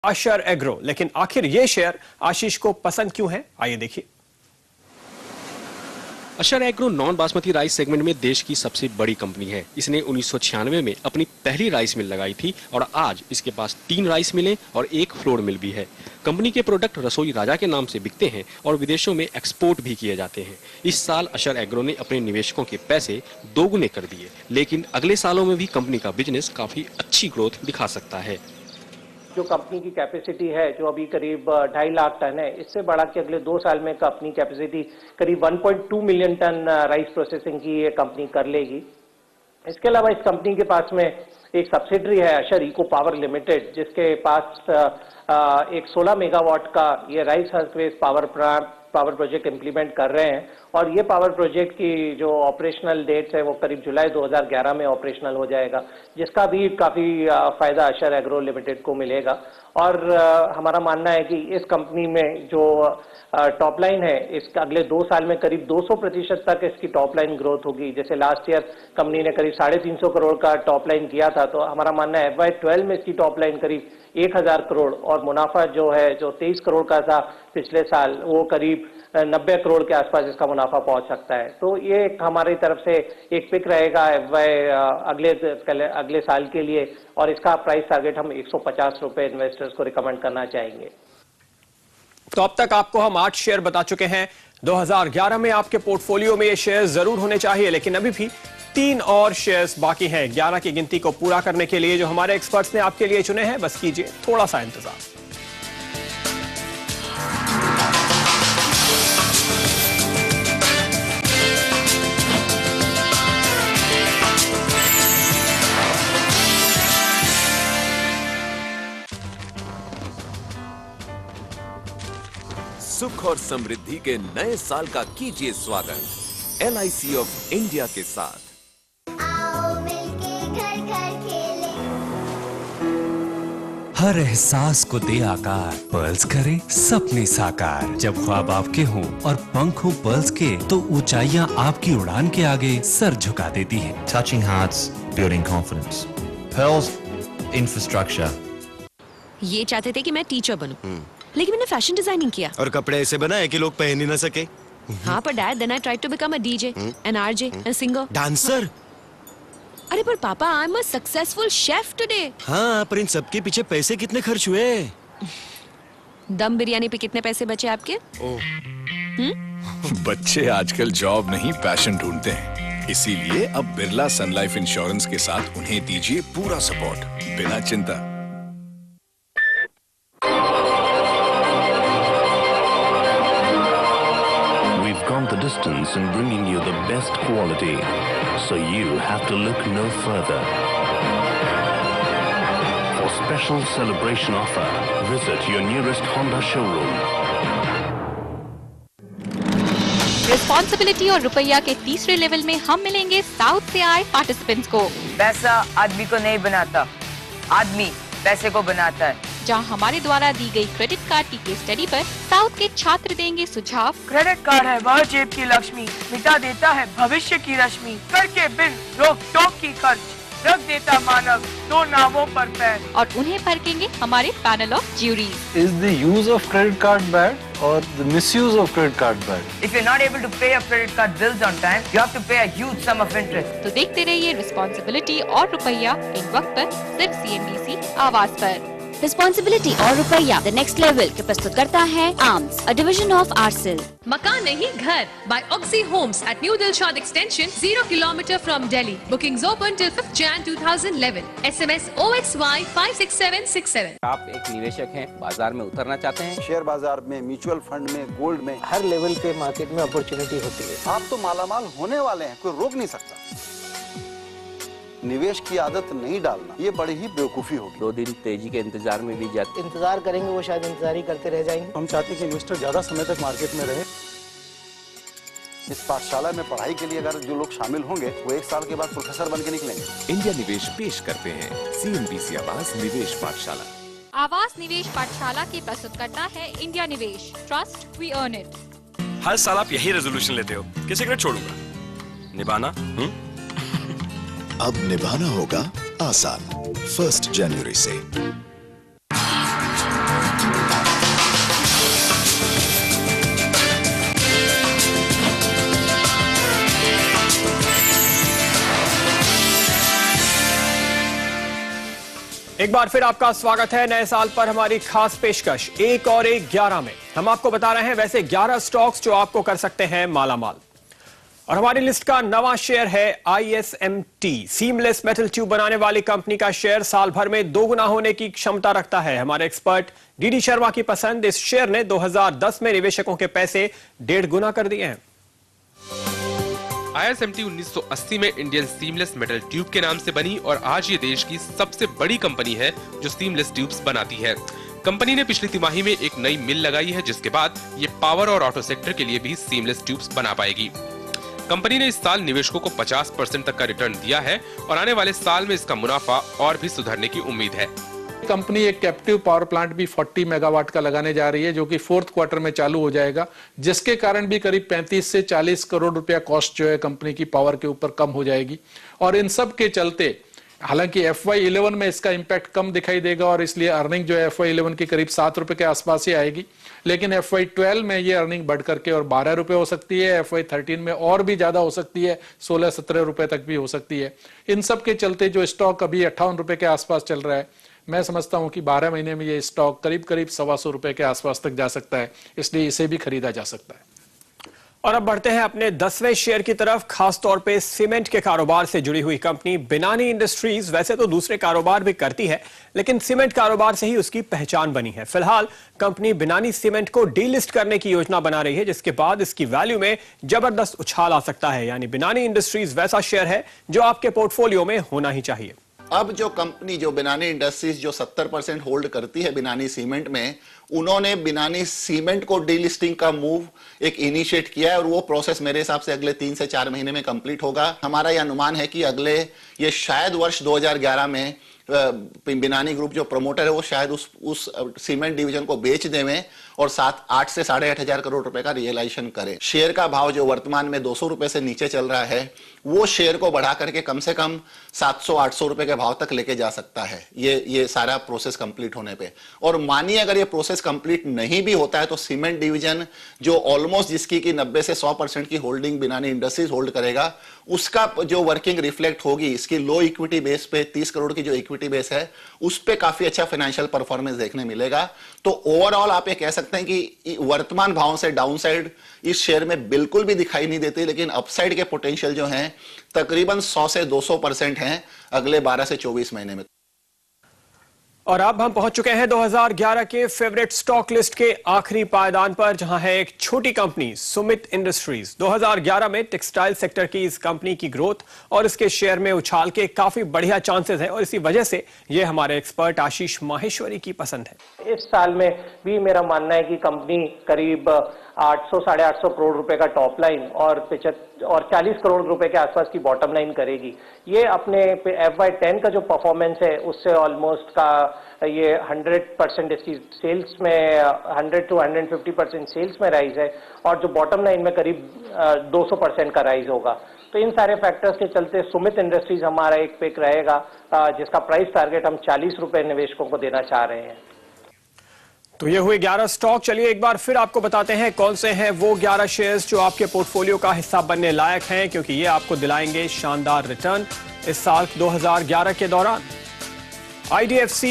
अशर agro. लेकिन आखिर ये शेयर आशीष को पसंद क्यों है, आइए देखिए। अशर agro non basmati rice segment में देश की सबसे बड़ी कंपनी है। इसने 1996 में अपनी पहली राइस मिल लगाई थी और आज इसके पास 3 राइस मिलें और 1 फ्लोर मिल भी है। कंपनी के प्रोडक्ट रसोई राजा के नाम से बिकते हैं और विदेशों में एक्सपोर्ट भी किए जाते हैं। इस साल अशर एग्रो ने अपने निवेशकों के पैसे दोगुने कर दिए, लेकिन अगले सालों में भी कंपनी का बिजनेस काफी अच्छी ग्रोथ दिखा सकता है। जो कंपनी की कैपेसिटी है जो अभी करीब 2.5 लाख टन है, इससे बढ़ा के अगले 2 साल में कंपनी कैपेसिटी करीब 1.2 मिलियन टन राइस प्रोसेसिंग की ये कंपनी कर लेगी। इसके अलावा इस कंपनी के पास में एक सब्सिडरी है अशर इको पावर लिमिटेड, जिसके पास एक 16 मेगावाट का ये राइस हर्सवेस पावर प्रोजेक्ट इंप्लीमेंट कर रहे हैं और ये पावर प्रोजेक्ट की जो ऑपरेशनल डेट्स है वो करीब जुलाई 2011 में ऑपरेशनल हो जाएगा, जिसका भी काफी फायदा अशर एग्रो लिमिटेड को मिलेगा। और हमारा मानना है कि इस कंपनी में जो टॉप लाइन है इसका अगले 2 साल में करीब 200% तक इसकी टॉप लाइन ग्रोथ होगी। जैसे लास्ट ईयर कंपनी ने करीब 350 करोड़ का टॉप लाइन किया था, तो हमारा मानना है FY12 में इसकी टॉप लाइन करीब 1000 करोड़ और मुनाफा जो है जो 23 करोड़ का था पिछले साल, वो करीब 90 करोड़ के आसपास इसका मुनाफा पहुंच सकता है। तो ये हमारी तरफ से एक पिक रहेगा अगले साल के लिए और इसका प्राइस टारगेट हम 150 रुपए इन्वेस्टर्स को रिकमेंड करना चाहेंगे। तो अब तक आपको हम 8 शेयर बता चुके हैं। 2011 में आपके पोर्टफोलियो में ये शेयर जरूर होने चाहिए, लेकिन अभी भी 3 और शेयर्स बाकी हैं 11 की गिनती को पूरा करने के लिए, जो हमारे एक्सपर्ट्स ने आपके लिए चुने हैं। बस कीजिए थोड़ा सा इंतजार। सुख और समृद्धि के नए साल का कीजिए स्वागत LIC ऑफ इंडिया के साथ। आओ मिलके घर घर खेलें। हर एहसास को दे आकार, पर्ल्स करे सपने साकार। जब ख्वाब आपके हों और पंख हो पर्ल्स के, तो ऊंचाइयां आपकी उड़ान के आगे सर झुका देती हैं। Touching hearts, building confidence. Pearls infrastructure. ये चाहते थे कि मैं टीचर बनूं, लेकिन मैंने फैशन डिजाइनिंग किया और कपड़े ऐसे बनाए कि लोग पहन ही ना सके। हाँ, पर dad, then I tried to become a DJ, an RJ, an singer, dancer. अरे पर पापा, I am a successful chef today. हाँ, पर इन सबके पीछे पैसे कितने खर्च हुए? दम बिरयानी पे कितने पैसे बचे आपके? बच्चे आजकल जॉब नहीं पैशन ढूंढते हैं, इसीलिए अब बिरला सन लाइफ इंश्योरेंस के साथ उन्हें दीजिए पूरा सपोर्ट बिना चिंता। Gone the distance in bringing you the best quality, so you have to look no further. For special celebration offer, visit your nearest Honda showroom. Responsibility और रुपया के तीसरे लेवल में हम मिलेंगे साउथ से आए पार्टिसिपेंट्स को। पैसा आदमी को नहीं बनाता, आदमी पैसे को बनाता है। जहां हमारे द्वारा दी गई क्रेडिट कार्ड की केस स्टडी पर साउथ के छात्र देंगे सुझाव। क्रेडिट कार्ड है वह जेब की लक्ष्मी, मिटा देता है भविष्य की रश्मि, करके बिन रोक टोक की खर्च, रख देता मानव 2 नावों पर पैर। और उन्हें परखेंगे हमारे panel of jury. Is the use of credit card bad or the misuse of credit card bad? If you're not able to pay your credit card bills on time, you have to pay a huge sum of interest. तो देखते रहिए responsibility और रुपया इन वक्त पर सिर्फ CNBC आवाज पर। रिस्पॉन्सिबिलिटी और रुपया द नेक्स्ट लेवल के प्रस्तुत करता है arms, a division of Aircel. मकान नहीं घर by Oxy Homes at New Dilshad Extension, 0 kilometer from Delhi. Bookings open till 5th Jan 2011. SMS OXY 56767. आप एक निवेशक हैं, बाजार में उतरना चाहते हैं, शेयर बाजार में, म्यूचुअल फंड में, गोल्ड में, हर लेवल पे मार्केट में अपॉर्चुनिटी होती है। आप तो मालामाल होने वाले हैं, कोई रोक नहीं सकता। निवेश की आदत नहीं डालना, ये बड़ी ही बेवकूफी होगी। 2 दिन तेजी के इंतजार में भी जाते, इंतजार करेंगे वो शायद इंतजार ही करते रह जाएंगे। हम चाहते हैं कि इन्वेस्टर ज्यादा समय तक मार्केट में रहे। इस पाठशाला में पढ़ाई के लिए अगर जो लोग शामिल होंगे वो 1 साल के बाद प्रोफेसर बन के निकलेंगे। इंडिया निवेश पेश करते हैं CNBC आवास निवेश पाठशाला। आवास निवेश पाठशाला की प्रस्तुत करता है इंडिया निवेश, ट्रस्ट वी अर्न इट। हर साल आप यही रेजोल्यूशन लेते हो कि सिगरेट छोड़ूंगा, निभाना अब निभाना होगा आसान 1 जनवरी से। एक बार फिर आपका स्वागत है नए साल पर हमारी खास पेशकश 1 और 1 11 में। हम आपको बता रहे हैं वैसे 11 स्टॉक्स जो आपको कर सकते हैं मालामाल। और हमारी लिस्ट का नवा शेयर है ISMT। सीमलेस मेटल ट्यूब बनाने वाली कंपनी का शेयर साल भर में 2 गुना होने की क्षमता रखता है। हमारे एक्सपर्ट DD शर्मा की पसंद इस शेयर ने 2010 में निवेशकों के पैसे 1.5 गुना कर दिए हैं। ISMT 1980 में इंडियन सीमलेस मेटल ट्यूब के नाम से बनी और आज ये देश की सबसे बड़ी कंपनी है जो सीमलेस ट्यूब्स बनाती है। कंपनी ने पिछली तिमाही में एक नई मिल लगाई है जिसके बाद ये पावर और ऑटो सेक्टर के लिए भी सीमलेस ट्यूब्स बना पाएगी। कंपनी ने इस साल निवेशकों को 50% तक का रिटर्न दिया है और आने वाले साल में इसका मुनाफा और भी सुधरने की उम्मीद है। कंपनी एक कैप्टिव पावर प्लांट भी 40 मेगावाट का लगाने जा रही है जो कि 4th क्वार्टर में चालू हो जाएगा, जिसके कारण भी करीब 35 से 40 करोड़ रुपया कॉस्ट जो है कंपनी की पावर के ऊपर कम हो जाएगी। और इन सब के चलते हालांकि FY11 में इसका इंपैक्ट कम दिखाई देगा और इसलिए अर्निंग जो है FY11 की करीब 7 रुपए के आसपास ही आएगी, लेकिन FY12 में ये अर्निंग बढ़ करके और 12 रुपए हो सकती है। FY13 में और भी ज्यादा हो सकती है, 16-17 रुपए तक भी हो सकती है। इन सब के चलते जो स्टॉक अभी 58 रुपए के आसपास चल रहा है, मैं समझता हूं कि 12 महीने में ये स्टॉक करीब 125 रुपए के आसपास तक जा सकता है, इसलिए इसे भी खरीदा जा सकता है। और अब बढ़ते हैं अपने 10वें शेयर की तरफ। खास तौर पे सीमेंट के कारोबार से जुड़ी हुई कंपनी बिनानी इंडस्ट्रीज वैसे तो दूसरे कारोबार भी करती है, लेकिन सीमेंट कारोबार से ही उसकी पहचान बनी है। फिलहाल कंपनी बिनानी सीमेंट को डीलिस्ट करने की योजना बना रही है, जिसके बाद इसकी वैल्यू में जबरदस्त उछाल आ सकता है। यानी बिनानी इंडस्ट्रीज वैसा शेयर है जो आपके पोर्टफोलियो में होना ही चाहिए। अब जो कंपनी जो बिनानी इंडस्ट्रीज जो 70% होल्ड करती है बिनानी सीमेंट में, उन्होंने बिनानी सीमेंट को डीलिस्टिंग का मूव एक इनिशिएट किया है और वो प्रोसेस मेरे हिसाब से अगले 3 से 4 महीने में कंप्लीट होगा। हमारा यह अनुमान है कि ये शायद वर्ष 2011 में बिनानी ग्रुप जो प्रमोटर है वो शायद उस सीमेंट डिवीजन को बेच देवें और 8 से 8.5 करोड़ रुपए का रियलाइजेशन करें। शेयर का भाव जो वर्तमान में 200 रुपए से नीचे चल रहा है, वो शेयर को बढ़ा करके कम से कम 700-800 रुपए के भाव तक लेके जा सकता है ये सारा प्रोसेस कंप्लीट होने पे। और मानिए अगर ये प्रोसेस कंप्लीट नहीं भी होता है तो सीमेंट डिवीजन जो ऑलमोस्ट जिसकी की 90 से 100% की होल्डिंग बिनानी इंडस्ट्रीज होल्ड करेगा, उसका जो वर्किंग रिफ्लेक्ट होगी इसकी लो इक्विटी बेस पे 30 करोड़ की जो इक्विटी बेस है उस पे काफी अच्छा फाइनेंशियल परफॉर्मेंस देखने मिलेगा। तो ओवरऑल आप ये कह सकते हैं कि वर्तमान भाव से डाउनसाइड इस शेयर में बिल्कुल भी दिखाई नहीं देती, लेकिन अपसाइड के पोटेंशियल जो हैं तकरीबन 100 से 200% हैं अगले 12 से 24 महीने में। और अब हम पहुंच चुके हैं 2011 के फेवरेट स्टॉक लिस्ट के आखिरी पायदान पर, जहां है एक छोटी कंपनी सुमित इंडस्ट्रीज। 2011 में टेक्सटाइल सेक्टर की इस कंपनी की ग्रोथ और इसके शेयर में उछाल के काफी बढ़िया चांसेस हैं और इसी वजह से ये हमारे एक्सपर्ट आशीष माहेश्वरी की पसंद है। इस साल में भी मेरा मानना है कि कंपनी करीब 800-850 करोड़ रुपए का टॉप लाइन और 40 करोड़ रुपए के आसपास की बॉटम लाइन करेगी। ये अपने FY10 का जो परफॉर्मेंस है उससे ऑलमोस्ट का ये 100% इसकी सेल्स में 100 to 150% सेल्स में राइज है और जो बॉटम लाइन में करीब 200% का राइज होगा। तो इन सारे फैक्टर्स के चलते सुमित इंडस्ट्रीज हमारा एक पिक रहेगा, जिसका प्राइस टारगेट हम 40 रुपए निवेशकों को देना चाह रहे हैं। तो ये हुए 11 स्टॉक। चलिए एक बार फिर आपको बताते हैं कौन से हैं वो 11 शेयर्स जो आपके पोर्टफोलियो का हिस्सा बनने लायक हैं, क्योंकि ये आपको दिलाएंगे शानदार रिटर्न इस साल 2011 के दौरान। IDFC